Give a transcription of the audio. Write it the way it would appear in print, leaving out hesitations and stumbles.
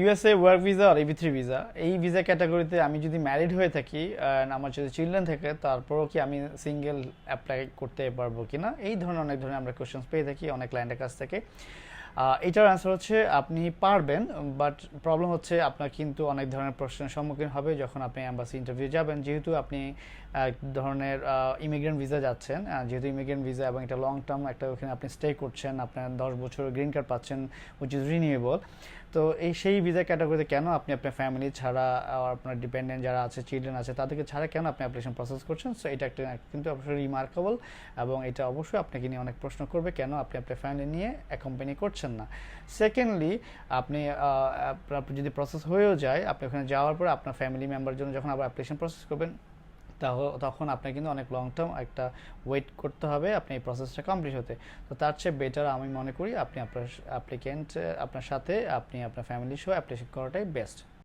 USA work visa আর EB3 visa, এই visa ক্যাটাগরিতে আমি যদি ম্যারিড হয়ে থাকি and আমার যদি চিলড্রেন থাকে, তারপরও কি আমি সিঙ্গেল অ্যাপ্লাই করতে পারবো কিনা, এই ধরনের অনেক ধরনের আমরা কোশ্চেন্স পেয়ে থাকি অনেক ক্লায়েন্টের কাছ থেকে। এটার অ্যান্সার হচ্ছে আপনি পারবেন, বাট প্রবলেম হচ্ছে আপনার কিন্তু অনেক ধরনের প্রশ্নের সম্মুখীন হবে যখন আপনি অ্যাম্বাসি ইন্টারভিউ যাবেন, যেহেতু আপনি এক ধরনের ইমিগ্রেন্ট ভিসা যাচ্ছেন, যেহেতু ইমিগ্রেন্ট ভিসা এবং এটা লং টার্ম একটা, ওখানে আপনি স্টে করছেন, আপনার 10 বছর গ্রিন কার্ড পাচ্ছেন উইচ ইজ রিনিউয়েবল। তো সেই ভিসা ক্যাটাগরিতে কেন আপনি আপনার ফ্যামিলি ছাড়া আপনার ডিপেন্ডেন্ট যারা আছে, চিলড্রেন আছে, তাদেরকে ছাড়া কেন আপনি অ্যাপ্লিকেশন প্রসেস করছেন? সো এটা একটা কিন্তু অবশ্যই রিমার্কেবল, এবং এটা অবশ্যই আপনাকে নিয়ে অনেক প্রশ্ন করবে কেন আপনি আপনার ফ্যামিলি নিয়ে অ্যাকম্পানি করছেন না। সেকেন্ডলি, আপনি আপনার যদি প্রসেস হয়েও যায়, আপনি ওখানে যাওয়ার পরে আপনার ফ্যামিলি মেম্বার জন্য যখন আবার অ্যাপ্লিকেশন প্রসেস করবেন, তখন আপনার কিন্তু অনেক লং টার্ম একটা ওয়েট করতে হবে আপনি এই প্রসেসটা কমপ্লিট হতে। তো তার চেয়ে বেটার আমি মনে করি আপনি আপনার অ্যাপ্লিকেন্ট আপনার সাথে আপনি আপনার ফ্যামিলি সহ অ্যাপ্লিকেশন করাটাই বেস্ট।